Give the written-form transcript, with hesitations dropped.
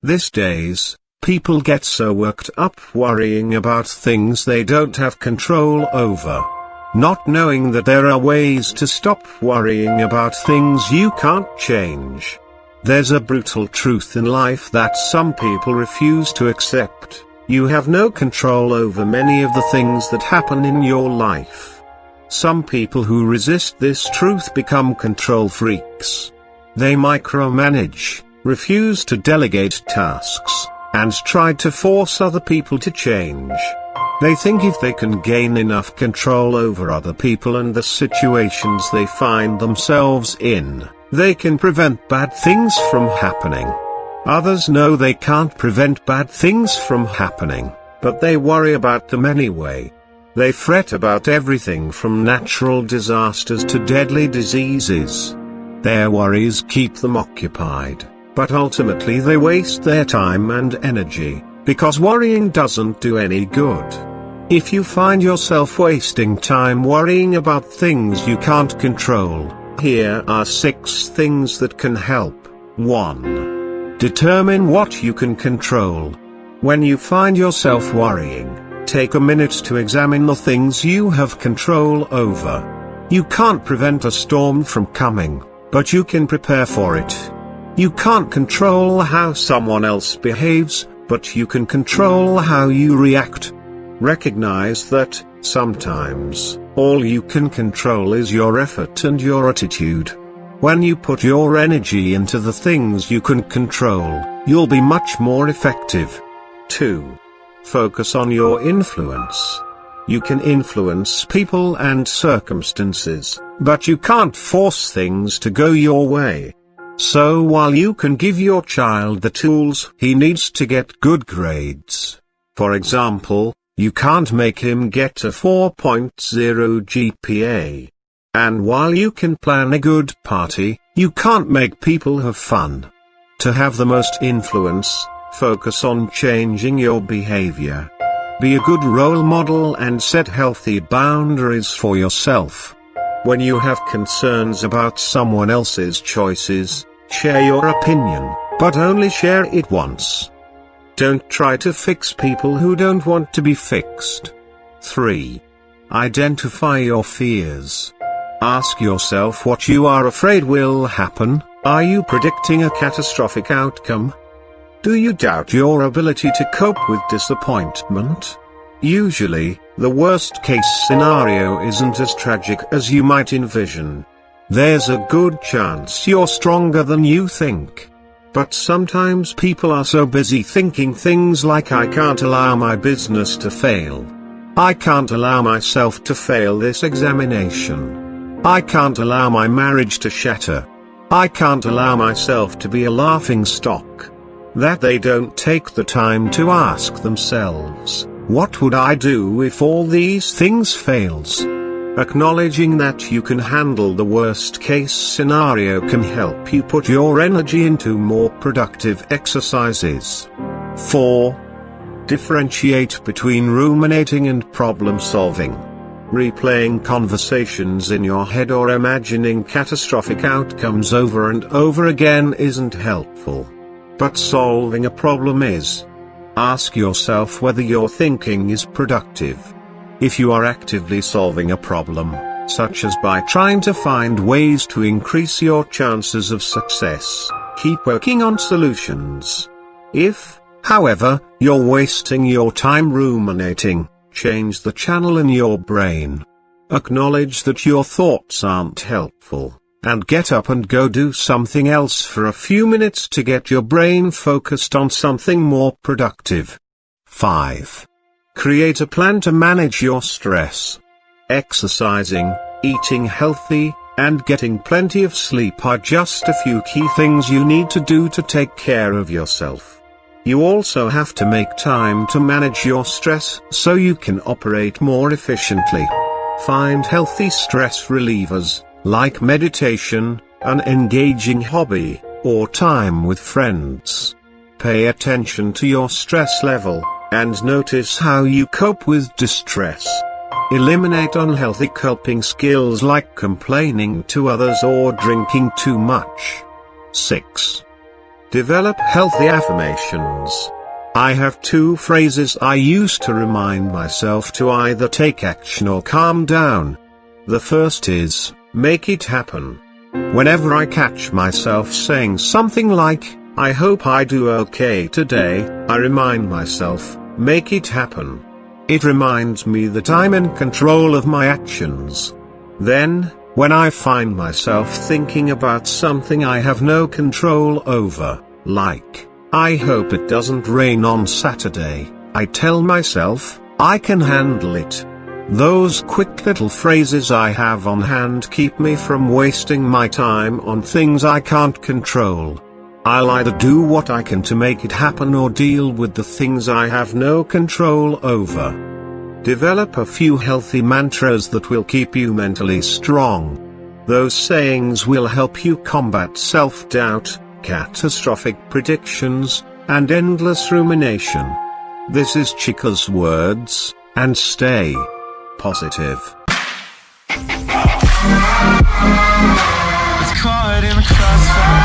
These days, people get so worked up worrying about things they don't have control over, not knowing that there are ways to stop worrying about things you can't change. There's a brutal truth in life that some people refuse to accept. You have no control over many of the things that happen in your life. Some people who resist this truth become control freaks. They micromanage, refuse to delegate tasks, and try to force other people to change. They think if they can gain enough control over other people and the situations they find themselves in, they can prevent bad things from happening. Others know they can't prevent bad things from happening, but they worry about them anyway. They fret about everything from natural disasters to deadly diseases. Their worries keep them occupied, but ultimately they waste their time and energy, because worrying doesn't do any good. If you find yourself wasting time worrying about things you can't control, here are 6 things that can help. 1. Determine what you can control. When you find yourself worrying, take a minute to examine the things you have control over. You can't prevent a storm from coming, but you can prepare for it. You can't control how someone else behaves, but you can control how you react. Recognize that, sometimes, all you can control is your effort and your attitude. When you put your energy into the things you can control, you'll be much more effective. 2. Focus on your influence. You can influence people and circumstances, but you can't force things to go your way. So while you can give your child the tools he needs to get good grades, for example, you can't make him get a 4.0 GPA. And while you can plan a good party, you can't make people have fun. To have the most influence, focus on changing your behavior. Be a good role model and set healthy boundaries for yourself. When you have concerns about someone else's choices, share your opinion, but only share it once. Don't try to fix people who don't want to be fixed. 3. Identify your fears. Ask yourself what you are afraid will happen. Are you predicting a catastrophic outcome? Do you doubt your ability to cope with disappointment? Usually, the worst-case scenario isn't as tragic as you might envision. There's a good chance you're stronger than you think. But sometimes people are so busy thinking things like, I can't allow my business to fail. I can't allow myself to fail this examination. I can't allow my marriage to shatter. I can't allow myself to be a laughing stock. That they don't take the time to ask themselves, what would I do if all these things fails? Acknowledging that you can handle the worst-case scenario can help you put your energy into more productive exercises. 4. Differentiate between ruminating and problem-solving. Replaying conversations in your head or imagining catastrophic outcomes over and over again isn't helpful. But solving a problem is. Ask yourself whether your thinking is productive. If you are actively solving a problem, such as by trying to find ways to increase your chances of success, keep working on solutions. If, however, you're wasting your time ruminating, change the channel in your brain. Acknowledge that your thoughts aren't helpful, and get up and go do something else for a few minutes to get your brain focused on something more productive. 5. Create a plan to manage your stress. Exercising, eating healthy, and getting plenty of sleep are just a few key things you need to do to take care of yourself. You also have to make time to manage your stress so you can operate more efficiently. Find healthy stress relievers, like meditation, an engaging hobby, or time with friends. Pay attention to your stress level, and notice how you cope with distress. Eliminate unhealthy coping skills like complaining to others or drinking too much. 6. Develop healthy affirmations. I have 2 phrases I use to remind myself to either take action or calm down. The first is, make it happen. Whenever I catch myself saying something like, I hope I do okay today, I remind myself, make it happen. It reminds me that I'm in control of my actions. Then, when I find myself thinking about something I have no control over, like, I hope it doesn't rain on Saturday, I tell myself, I can handle it. Those quick little phrases I have on hand keep me from wasting my time on things I can't control. I'll either do what I can to make it happen or deal with the things I have no control over. Develop a few healthy mantras that will keep you mentally strong. Those sayings will help you combat self-doubt, catastrophic predictions, and endless rumination. This is Chika's words, and stay positive. It's caught in the crossfire.